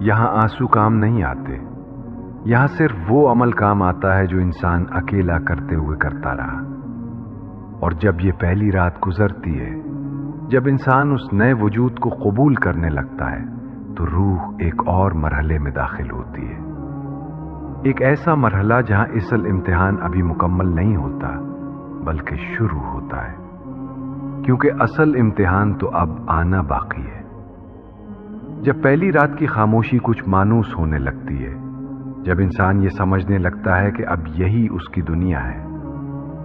یہاں آنسو کام نہیں آتے، یہاں صرف وہ عمل کام آتا ہے جو انسان اکیلا کرتے ہوئے کرتا رہا۔ اور جب یہ پہلی رات گزرتی ہے، جب انسان اس نئے وجود کو قبول کرنے لگتا ہے، تو روح ایک اور مرحلے میں داخل ہوتی ہے، ایک ایسا مرحلہ جہاں اصل امتحان ابھی مکمل نہیں ہوتا بلکہ شروع ہوتا ہے، کیونکہ اصل امتحان تو اب آنا باقی ہے۔ جب پہلی رات کی خاموشی کچھ مانوس ہونے لگتی ہے، جب انسان یہ سمجھنے لگتا ہے کہ اب یہی اس کی دنیا ہے،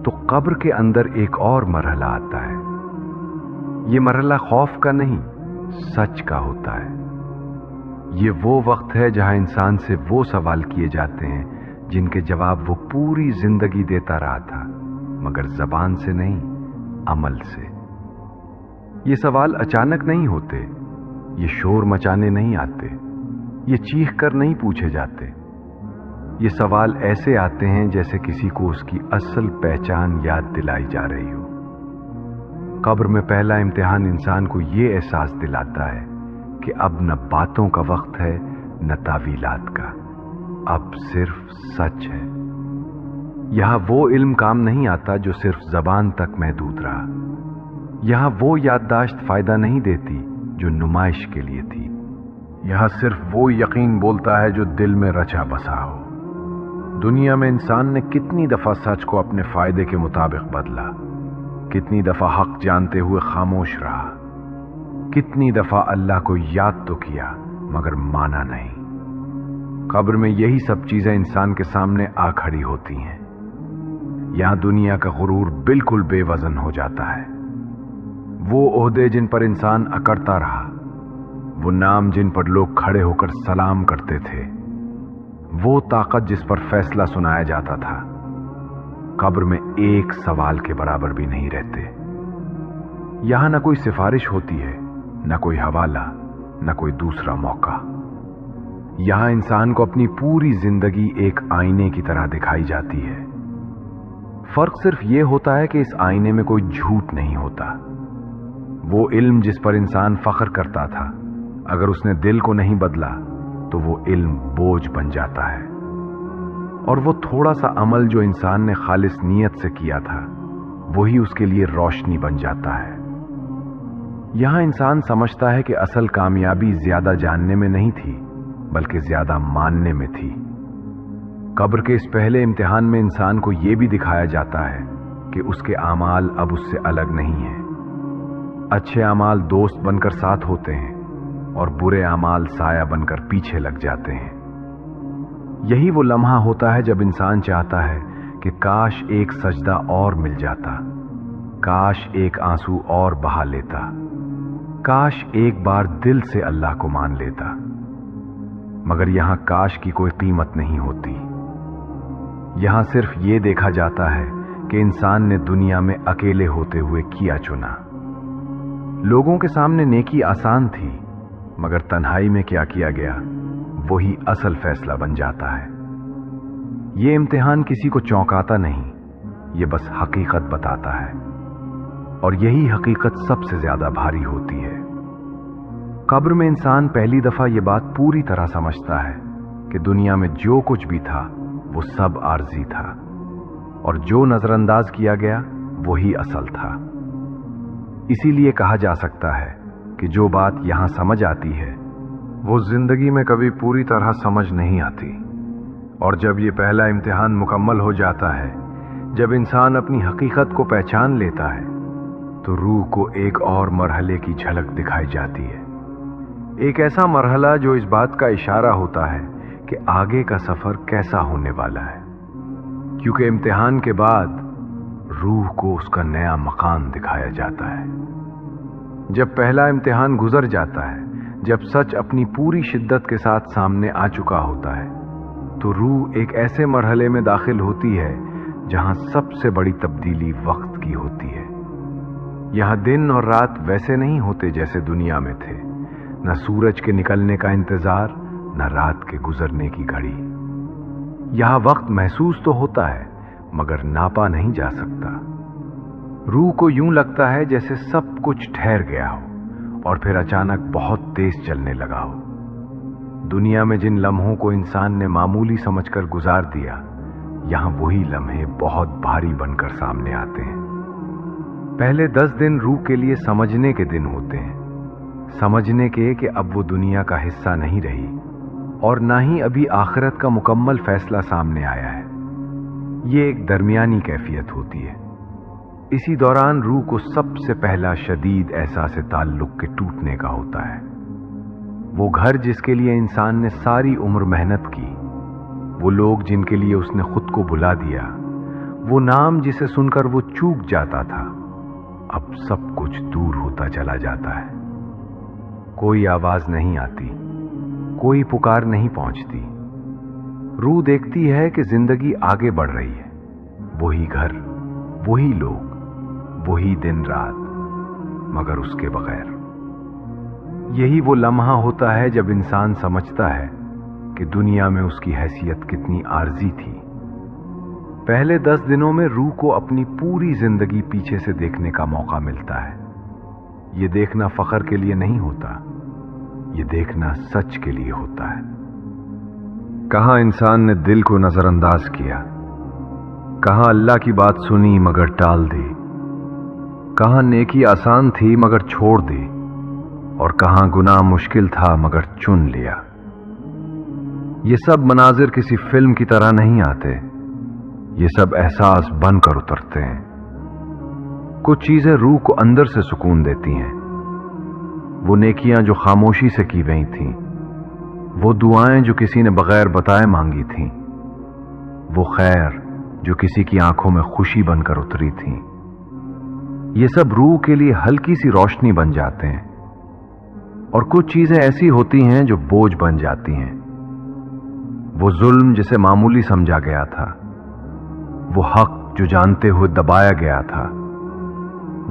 تو قبر کے اندر ایک اور مرحلہ آتا ہے۔ یہ مرحلہ خوف کا نہیں، سچ کا ہوتا ہے۔ یہ وہ وقت ہے جہاں انسان سے وہ سوال کیے جاتے ہیں جن کے جواب وہ پوری زندگی دیتا رہا تھا، مگر زبان سے نہیں، عمل سے۔ یہ سوال اچانک نہیں ہوتے، یہ شور مچانے نہیں آتے، یہ چیخ کر نہیں پوچھے جاتے۔ یہ سوال ایسے آتے ہیں جیسے کسی کو اس کی اصل پہچان یاد دلائی جا رہی ہو۔ قبر میں پہلا امتحان انسان کو یہ احساس دلاتا ہے کہ اب نہ باتوں کا وقت ہے، نہ تعویلات کا، اب صرف سچ ہے۔ یہاں وہ علم کام نہیں آتا جو صرف زبان تک محدود رہا، یہاں وہ یادداشت فائدہ نہیں دیتی جو نمائش کے لیے تھی، یہاں صرف وہ یقین بولتا ہے جو دل میں رچا بسا ہو۔ دنیا میں انسان نے کتنی دفعہ سچ کو اپنے فائدے کے مطابق بدلا، کتنی دفعہ حق جانتے ہوئے خاموش رہا، کتنی دفعہ اللہ کو یاد تو کیا مگر مانا نہیں۔ قبر میں یہی سب چیزیں انسان کے سامنے آ کھڑی ہوتی ہیں۔ یہاں دنیا کا غرور بالکل بے وزن ہو جاتا ہے۔ وہ عہدے جن پر انسان اکڑتا رہا، وہ نام جن پر لوگ کھڑے ہو کر سلام کرتے تھے، وہ طاقت جس پر فیصلہ سنایا جاتا تھا، قبر میں ایک سوال کے برابر بھی نہیں رہتے۔ یہاں نہ کوئی سفارش ہوتی ہے، نہ کوئی حوالہ، نہ کوئی دوسرا موقع۔ یہاں انسان کو اپنی پوری زندگی ایک آئینے کی طرح دکھائی جاتی ہے۔ فرق صرف یہ ہوتا ہے کہ اس آئینے میں کوئی جھوٹ نہیں ہوتا۔ وہ علم جس پر انسان فخر کرتا تھا، اگر اس نے دل کو نہیں بدلا تو وہ علم بوجھ بن جاتا ہے، اور وہ تھوڑا سا عمل جو انسان نے خالص نیت سے کیا تھا، وہی اس کے لیے روشنی بن جاتا ہے۔ یہاں انسان سمجھتا ہے کہ اصل کامیابی زیادہ جاننے میں نہیں تھی بلکہ زیادہ ماننے میں تھی۔ قبر کے اس پہلے امتحان میں انسان کو یہ بھی دکھایا جاتا ہے کہ اس کے اعمال اب اس سے الگ نہیں ہیں۔ اچھے اعمال دوست بن کر ساتھ ہوتے ہیں اور برے اعمال سایہ بن کر پیچھے لگ جاتے ہیں۔ یہی وہ لمحہ ہوتا ہے جب انسان چاہتا ہے کہ کاش ایک سجدہ اور مل جاتا، کاش ایک آنسو اور بہا لیتا، کاش ایک بار دل سے اللہ کو مان لیتا، مگر یہاں کاش کی کوئی قیمت نہیں ہوتی۔ یہاں صرف یہ دیکھا جاتا ہے کہ انسان نے دنیا میں اکیلے ہوتے ہوئے کیا چنا۔ لوگوں کے سامنے نیکی آسان تھی، مگر تنہائی میں کیا کیا گیا وہی اصل فیصلہ بن جاتا ہے۔ یہ امتحان کسی کو چونکاتا نہیں، یہ بس حقیقت بتاتا ہے، اور یہی حقیقت سب سے زیادہ بھاری ہوتی ہے۔ قبر میں انسان پہلی دفعہ یہ بات پوری طرح سمجھتا ہے کہ دنیا میں جو کچھ بھی تھا وہ سب عارضی تھا، اور جو نظر انداز کیا گیا وہی اصل تھا۔ اسی لیے کہا جا سکتا ہے کہ جو بات یہاں سمجھ آتی ہے وہ زندگی میں کبھی پوری طرح سمجھ نہیں آتی، اور جب یہ پہلا امتحان مکمل ہو جاتا ہے، جب انسان اپنی حقیقت کو پہچان لیتا ہے، تو روح کو ایک اور مرحلے کی جھلک دکھائی جاتی ہے۔ ایک ایسا مرحلہ جو اس بات کا اشارہ ہوتا ہے کہ آگے کا سفر کیسا ہونے والا ہے، کیونکہ امتحان کے بعد روح کو اس کا نیا مقام دکھایا جاتا ہے۔ جب پہلا امتحان گزر جاتا ہے، جب سچ اپنی پوری شدت کے ساتھ سامنے آ چکا ہوتا ہے، تو روح ایک ایسے مرحلے میں داخل ہوتی ہے جہاں سب سے بڑی تبدیلی وقت کی ہوتی ہے۔ یہاں دن اور رات ویسے نہیں ہوتے جیسے دنیا میں تھے، نہ سورج کے نکلنے کا انتظار، نہ رات کے گزرنے کی گھڑی۔ یہاں وقت محسوس تو ہوتا ہے مگر ناپا نہیں جا سکتا۔ روح کو یوں لگتا ہے جیسے سب کچھ ٹھہر گیا ہو اور پھر اچانک بہت تیز چلنے لگا ہو۔ دنیا میں جن لمحوں کو انسان نے معمولی سمجھ کر گزار دیا، یہاں وہی لمحے بہت بھاری بن کر سامنے آتے ہیں۔ پہلے 10 دن روح کے لیے سمجھنے کے دن ہوتے ہیں، سمجھنے کے کہ اب وہ دنیا کا حصہ نہیں رہی اور نہ ہی ابھی آخرت کا مکمل فیصلہ سامنے آیا ہے۔ یہ ایک درمیانی کیفیت ہوتی ہے۔ اسی دوران روح کو سب سے پہلا شدید احساس تعلق کے ٹوٹنے کا ہوتا ہے۔ وہ گھر جس کے لیے انسان نے ساری عمر محنت کی، وہ لوگ جن کے لیے اس نے خود کو بھلا دیا، وہ نام جسے سن کر وہ چوک جاتا تھا، اب سب کچھ دور ہوتا چلا جاتا ہے۔ کوئی آواز نہیں آتی، کوئی پکار نہیں پہنچتی۔ روح دیکھتی ہے کہ زندگی آگے بڑھ رہی ہے، وہی گھر، وہی لوگ، وہی دن رات، مگر اس کے بغیر۔ یہی وہ لمحہ ہوتا ہے جب انسان سمجھتا ہے کہ دنیا میں اس کی حیثیت کتنی عارضی تھی۔ پہلے 10 دنوں میں روح کو اپنی پوری زندگی پیچھے سے دیکھنے کا موقع ملتا ہے۔ یہ دیکھنا فخر کے لیے نہیں ہوتا، یہ دیکھنا سچ کے لیے ہوتا ہے۔ کہاں انسان نے دل کو نظر انداز کیا، کہاں اللہ کی بات سنی مگر ٹال دی، کہاں نیکی آسان تھی مگر چھوڑ دی، اور کہاں گناہ مشکل تھا مگر چن لیا۔ یہ سب مناظر کسی فلم کی طرح نہیں آتے، یہ سب احساس بن کر اترتے ہیں۔ کچھ چیزیں روح کو اندر سے سکون دیتی ہیں، وہ نیکیاں جو خاموشی سے کی گئی تھیں، وہ دعائیں جو کسی نے بغیر بتائے مانگی تھیں، وہ خیر جو کسی کی آنکھوں میں خوشی بن کر اتری تھیں، یہ سب روح کے لیے ہلکی سی روشنی بن جاتے ہیں۔ اور کچھ چیزیں ایسی ہوتی ہیں جو بوجھ بن جاتی ہیں، وہ ظلم جسے معمولی سمجھا گیا تھا، وہ حق جو جانتے ہوئے دبایا گیا تھا،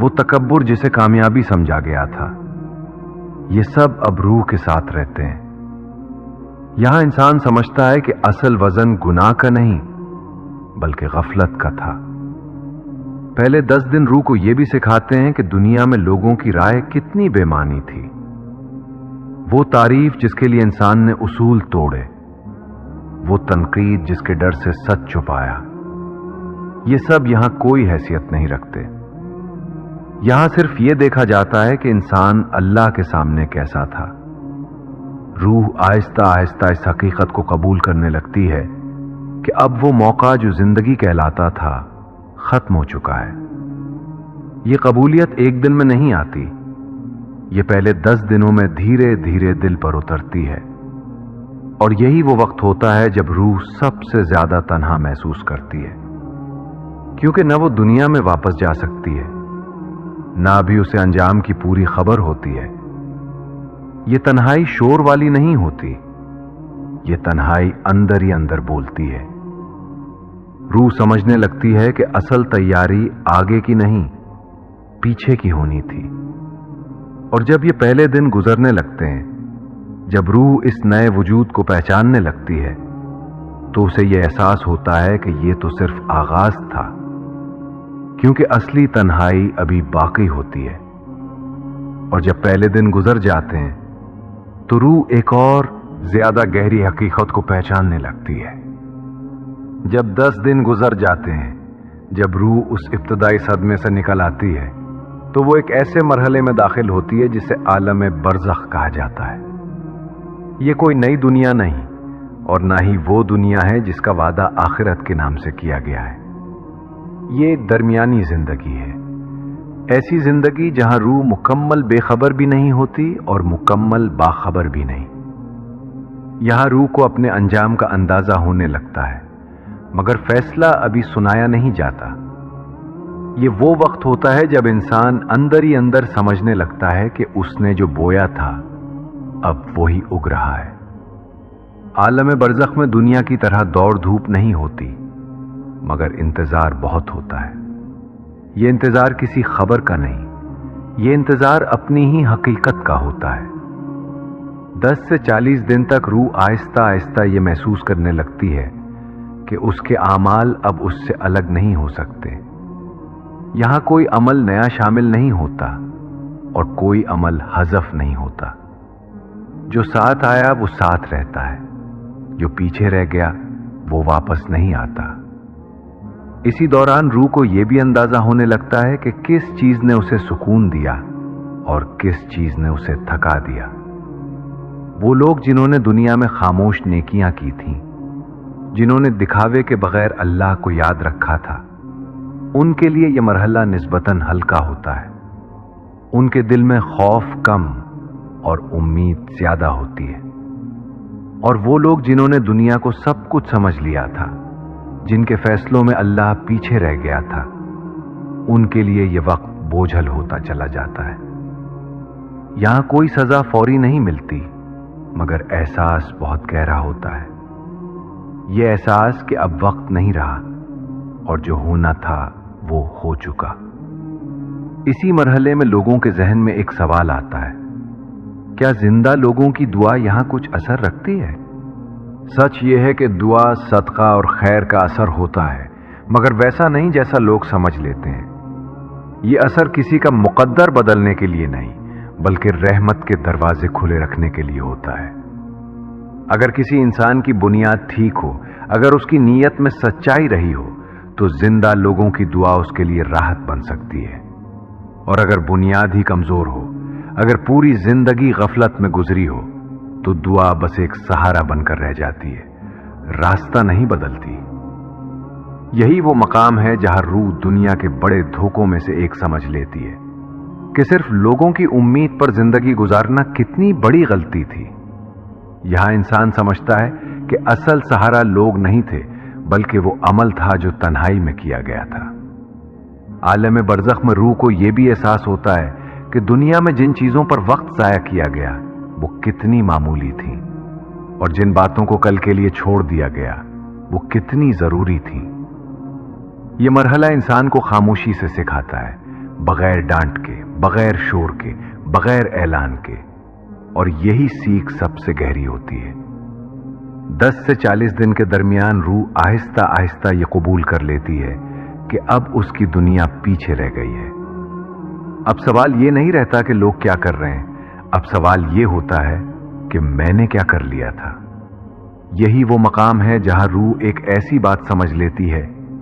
وہ تکبر جسے کامیابی سمجھا گیا تھا، یہ سب اب روح کے ساتھ رہتے ہیں۔ یہاں انسان سمجھتا ہے کہ اصل وزن گناہ کا نہیں بلکہ غفلت کا تھا۔ پہلے 10 دن روح کو یہ بھی سکھاتے ہیں کہ دنیا میں لوگوں کی رائے کتنی بے معنی تھی۔ وہ تعریف جس کے لیے انسان نے اصول توڑے، وہ تنقید جس کے ڈر سے سچ چھپایا، یہ سب یہاں کوئی حیثیت نہیں رکھتے۔ یہاں صرف یہ دیکھا جاتا ہے کہ انسان اللہ کے سامنے کیسا تھا۔ روح آہستہ آہستہ اس حقیقت کو قبول کرنے لگتی ہے کہ اب وہ موقع جو زندگی کہلاتا تھا ختم ہو چکا ہے۔ یہ قبولیت ایک دن میں نہیں آتی، یہ پہلے 10 دنوں میں دھیرے دھیرے دل پر اترتی ہے، اور یہی وہ وقت ہوتا ہے جب روح سب سے زیادہ تنہا محسوس کرتی ہے، کیونکہ نہ وہ دنیا میں واپس جا سکتی ہے، نہ بھی اسے انجام کی پوری خبر ہوتی ہے۔ یہ تنہائی شور والی نہیں ہوتی، یہ تنہائی اندر ہی اندر بولتی ہے۔ روح سمجھنے لگتی ہے کہ اصل تیاری آگے کی نہیں، پیچھے کی ہونی تھی۔ اور جب یہ پہلے دن گزرنے لگتے ہیں، جب روح اس نئے وجود کو پہچاننے لگتی ہے، تو اسے یہ احساس ہوتا ہے کہ یہ تو صرف آغاز تھا، کیونکہ اصلی تنہائی ابھی باقی ہوتی ہے۔ اور جب پہلے دن گزر جاتے ہیں تو روح ایک اور زیادہ گہری حقیقت کو پہچاننے لگتی ہے۔ جب 10 دن گزر جاتے ہیں، جب روح اس ابتدائی صدمے سے نکل آتی ہے، تو وہ ایک ایسے مرحلے میں داخل ہوتی ہے جسے عالم برزخ کہا جاتا ہے۔ یہ کوئی نئی دنیا نہیں، اور نہ ہی وہ دنیا ہے جس کا وعدہ آخرت کے نام سے کیا گیا ہے۔ یہ ایک درمیانی زندگی ہے، ایسی زندگی جہاں روح مکمل بے خبر بھی نہیں ہوتی اور مکمل باخبر بھی نہیں۔ یہاں روح کو اپنے انجام کا اندازہ ہونے لگتا ہے، مگر فیصلہ ابھی سنایا نہیں جاتا۔ یہ وہ وقت ہوتا ہے جب انسان اندر ہی اندر سمجھنے لگتا ہے کہ اس نے جو بویا تھا اب وہی اگ رہا ہے۔ عالم برزخ میں دنیا کی طرح دوڑ دھوپ نہیں ہوتی، مگر انتظار بہت ہوتا ہے۔ یہ انتظار کسی خبر کا نہیں، یہ انتظار اپنی ہی حقیقت کا ہوتا ہے۔ 10 سے 40 دن تک روح آہستہ آہستہ یہ محسوس کرنے لگتی ہے کہ اس کے اعمال اب اس سے الگ نہیں ہو سکتے۔ یہاں کوئی عمل نیا شامل نہیں ہوتا اور کوئی عمل حذف نہیں ہوتا۔ جو ساتھ آیا وہ ساتھ رہتا ہے، جو پیچھے رہ گیا وہ واپس نہیں آتا۔ اسی دوران روح کو یہ بھی اندازہ ہونے لگتا ہے کہ کس چیز نے اسے سکون دیا اور کس چیز نے اسے تھکا دیا۔ وہ لوگ جنہوں نے دنیا میں خاموش نیکیاں کی تھیں، جنہوں نے دکھاوے کے بغیر اللہ کو یاد رکھا تھا، ان کے لیے یہ مرحلہ نسبتاً ہلکا ہوتا ہے۔ ان کے دل میں خوف کم اور امید زیادہ ہوتی ہے۔ اور وہ لوگ جنہوں نے دنیا کو سب کچھ سمجھ لیا تھا، جن کے فیصلوں میں اللہ پیچھے رہ گیا تھا، ان کے لیے یہ وقت بوجھل ہوتا چلا جاتا ہے۔ یہاں کوئی سزا فوری نہیں ملتی، مگر احساس بہت گہرا ہوتا ہے۔ یہ احساس کہ اب وقت نہیں رہا اور جو ہونا تھا وہ ہو چکا۔ اسی مرحلے میں لوگوں کے ذہن میں ایک سوال آتا ہے، کیا زندہ لوگوں کی دعا یہاں کچھ اثر رکھتی ہے؟ سچ یہ ہے کہ دعا، صدقہ اور خیر کا اثر ہوتا ہے، مگر ویسا نہیں جیسا لوگ سمجھ لیتے ہیں۔ یہ اثر کسی کا مقدر بدلنے کے لیے نہیں، بلکہ رحمت کے دروازے کھلے رکھنے کے لیے ہوتا ہے۔ اگر کسی انسان کی بنیاد ٹھیک ہو، اگر اس کی نیت میں سچائی رہی ہو، تو زندہ لوگوں کی دعا اس کے لیے راحت بن سکتی ہے۔ اور اگر بنیاد ہی کمزور ہو، اگر پوری زندگی غفلت میں گزری ہو، تو دعا بس ایک سہارا بن کر رہ جاتی ہے، راستہ نہیں بدلتی۔ یہی وہ مقام ہے جہاں روح دنیا کے بڑے دھوکوں میں سے ایک سمجھ لیتی ہے کہ صرف لوگوں کی امید پر زندگی گزارنا کتنی بڑی غلطی تھی۔ یہاں انسان سمجھتا ہے کہ اصل سہارا لوگ نہیں تھے، بلکہ وہ عمل تھا جو تنہائی میں کیا گیا تھا۔ عالم برزخ میں روح کو یہ بھی احساس ہوتا ہے کہ دنیا میں جن چیزوں پر وقت ضائع کیا گیا وہ کتنی معمولی تھیں، اور جن باتوں کو کل کے لیے چھوڑ دیا گیا وہ کتنی ضروری تھیں۔ یہ مرحلہ انسان کو خاموشی سے سکھاتا ہے، بغیر ڈانٹ کے، بغیر شور کے، بغیر اعلان کے، اور یہی سیکھ سب سے گہری ہوتی ہے۔ 10 سے 40 دن کے درمیان روح آہستہ آہستہ یہ قبول کر لیتی ہے کہ اب اس کی دنیا پیچھے رہ گئی ہے۔ اب سوال یہ نہیں رہتا کہ لوگ کیا کر رہے ہیں، اب سوال یہ ہوتا ہے کہ میں نے کیا کر لیا تھا۔ یہی وہ مقام ہے جہاں روح ایک ایسی بات سمجھ لیتی ہے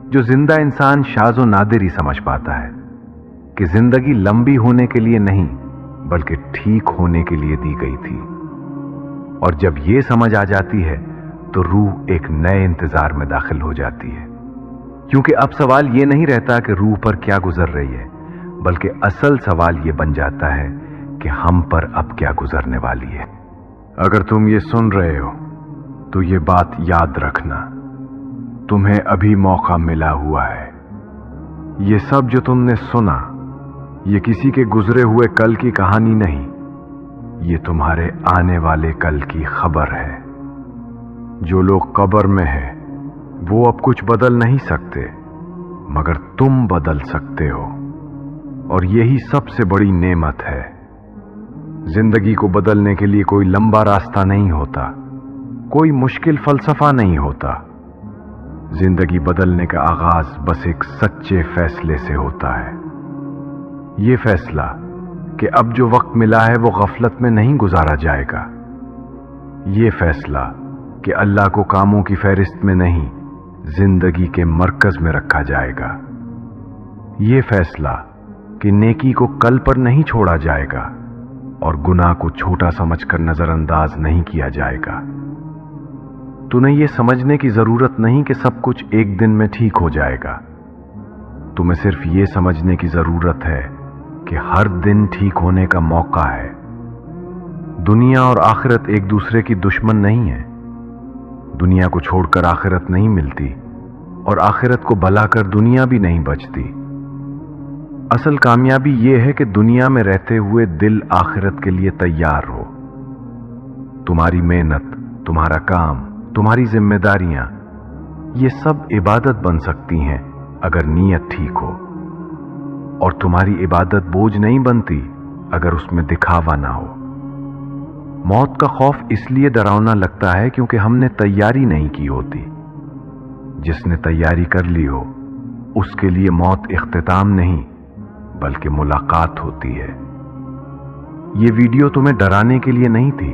جو زندہ انسان شاذ و نادر ہی سمجھ پاتا ہے، کہ زندگی لمبی ہونے کے لیے نہیں بلکہ ٹھیک ہونے کے لیے دی گئی تھی۔ اور جب یہ سمجھ آ جاتی ہے تو روح ایک نئے انتظار میں داخل ہو جاتی ہے، کیونکہ اب سوال یہ نہیں رہتا کہ روح پر کیا گزر رہی ہے، بلکہ اصل سوال یہ بن جاتا ہے کہ ہم پر اب کیا گزرنے والی ہے۔ اگر تم یہ سن رہے ہو تو یہ بات یاد رکھنا، تمہیں ابھی موقع ملا ہوا ہے۔ یہ سب جو تم نے سنا، یہ کسی کے گزرے ہوئے کل کی کہانی نہیں، یہ تمہارے آنے والے کل کی خبر ہے۔ جو لوگ قبر میں ہیں وہ اب کچھ بدل نہیں سکتے، مگر تم بدل سکتے ہو، اور یہی سب سے بڑی نعمت ہے۔ زندگی کو بدلنے کے لیے کوئی لمبا راستہ نہیں ہوتا، کوئی مشکل فلسفہ نہیں ہوتا۔ زندگی بدلنے کا آغاز بس ایک سچے فیصلے سے ہوتا ہے۔ یہ فیصلہ کہ اب جو وقت ملا ہے وہ غفلت میں نہیں گزارا جائے گا۔ یہ فیصلہ کہ اللہ کو کاموں کی فہرست میں نہیں، زندگی کے مرکز میں رکھا جائے گا۔ یہ فیصلہ کہ نیکی کو کل پر نہیں چھوڑا جائے گا اور گناہ کو چھوٹا سمجھ کر نظر انداز نہیں کیا جائے گا۔ تمہیں یہ سمجھنے کی ضرورت نہیں کہ سب کچھ ایک دن میں ٹھیک ہو جائے گا۔ تمہیں صرف یہ سمجھنے کی ضرورت ہے کہ ہر دن ٹھیک ہونے کا موقع ہے۔ دنیا اور آخرت ایک دوسرے کی دشمن نہیں ہے۔ دنیا کو چھوڑ کر آخرت نہیں ملتی، اور آخرت کو بھلا کر دنیا بھی نہیں بچتی۔ اصل کامیابی یہ ہے کہ دنیا میں رہتے ہوئے دل آخرت کے لیے تیار ہو۔ تمہاری محنت، تمہارا کام، تمہاری ذمہ داریاں، یہ سب عبادت بن سکتی ہیں اگر نیت ٹھیک ہو، اور تمہاری عبادت بوجھ نہیں بنتی اگر اس میں دکھاوا نہ ہو۔ موت کا خوف اس لیے ڈراؤنا لگتا ہے کیونکہ ہم نے تیاری نہیں کی ہوتی۔ جس نے تیاری کر لی ہو اس کے لیے موت اختتام نہیں بلکہ ملاقات ہوتی ہے۔ یہ ویڈیو تمہیں ڈرانے کے لیے نہیں تھی،